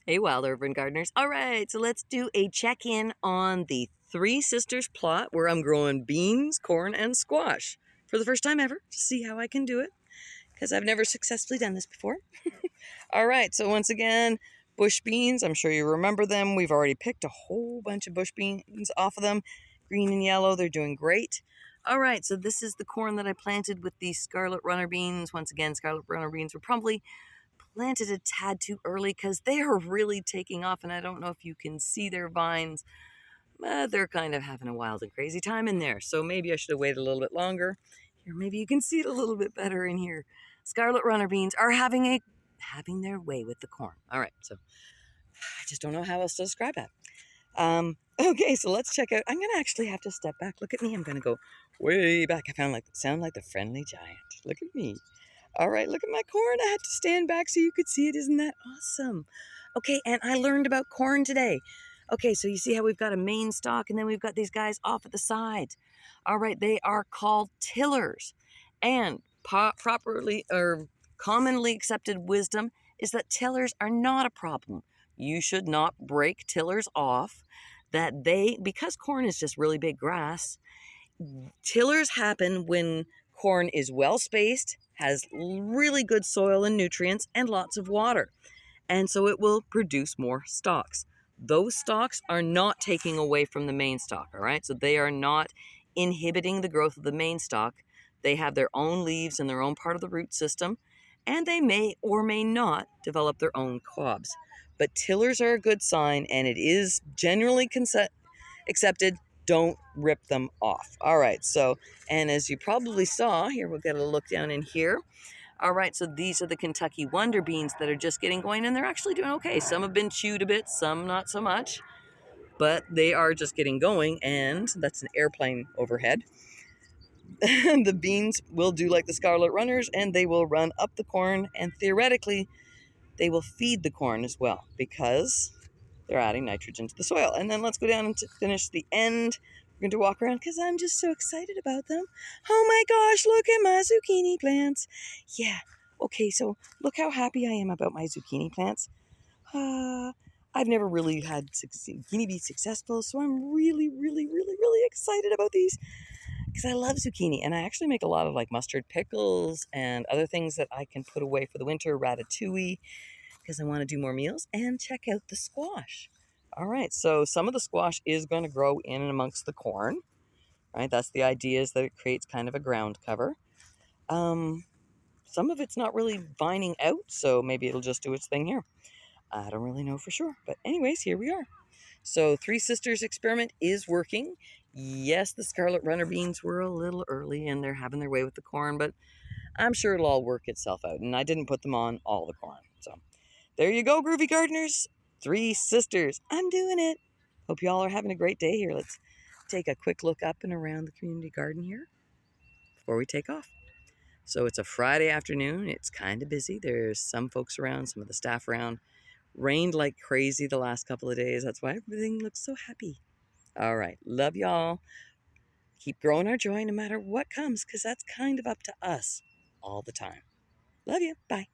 Hey, wild urban gardeners. All right, so let's do a check-in on the Three Sisters plot where I'm growing beans, corn, and squash for the first time ever to see how I can do it because I've never successfully done this before. All right, so once again, bush beans. I'm sure you remember them. We've already picked a whole bunch of bush beans off of them. Green and yellow, they're doing great. All right, so this is the corn that I planted with the scarlet runner beans. Once again, scarlet runner beans were probably planted a tad too early because they are really taking off, and I don't know if you can see their vines. They're kind of having a wild and crazy time in there, so maybe I should have waited a little bit longer. Here, maybe you can see it a little bit better in here. Scarlet runner beans are having their way with the corn. All right, so I just don't know how else to describe that. Okay, so let's check out. I'm gonna actually have to step back. Look at me. I'm gonna go way back. I sound like the friendly giant. Look at me. All right, look at my corn. I had to stand back so you could see it. Isn't that awesome? Okay, and I learned about corn today. Okay, so you see how we've got a main stalk and then we've got these guys off at the sides. All right, they are called tillers. And properly or commonly accepted wisdom is that tillers are not a problem. You should not break tillers off. Because corn is just really big grass, tillers happen when corn is well spaced, has really good soil and nutrients, and lots of water. And so it will produce more stalks. Those stalks are not taking away from the main stalk, all right? So they are not inhibiting the growth of the main stalk. They have their own leaves and their own part of the root system, and they may or may not develop their own cobs. But tillers are a good sign, and it is generally accepted. Don't rip them off. All right, so, and as you probably saw, here we'll get a look down in here. All right, so these are the Kentucky Wonder Beans that are just getting going, and they're actually doing okay. Some have been chewed a bit, some not so much, but they are just getting going, and that's an airplane overhead. The beans will do like the Scarlet Runners, and they will run up the corn, and theoretically, they will feed the corn as well because they're adding nitrogen to the soil. And then let's go down and finish the end. We're going to walk around because I'm just so excited about them. Oh my gosh, look at my zucchini plants. Yeah, okay, so look how happy I am about my zucchini plants. I've never really had zucchini be successful, so I'm really, really, really, really excited about these because I love zucchini, and I actually make a lot of like mustard pickles and other things that I can put away for the winter, ratatouille, because I want to do more meals. And check out the squash. All right, so some of the squash is going to grow in and amongst the corn, right? That's the idea, is that it creates kind of a ground cover. Some of it's not really vining out, so maybe it'll just do its thing here. I don't really know for sure, but anyways, here we are. So Three Sisters experiment is working. Yes, the Scarlet Runner beans were a little early and they're having their way with the corn, but I'm sure it'll all work itself out. And I didn't put them on all the corn. So there you go, groovy gardeners. Three Sisters. I'm doing it. Hope you all are having a great day here. Let's take a quick look up and around the community garden here before we take off. So it's a Friday afternoon. It's kind of busy. There's some folks around, some of the staff around. Rained like crazy the last couple of days. That's why everything looks so happy. All right. Love y'all. Keep growing our joy no matter what comes, because that's kind of up to us all the time. Love you. Bye.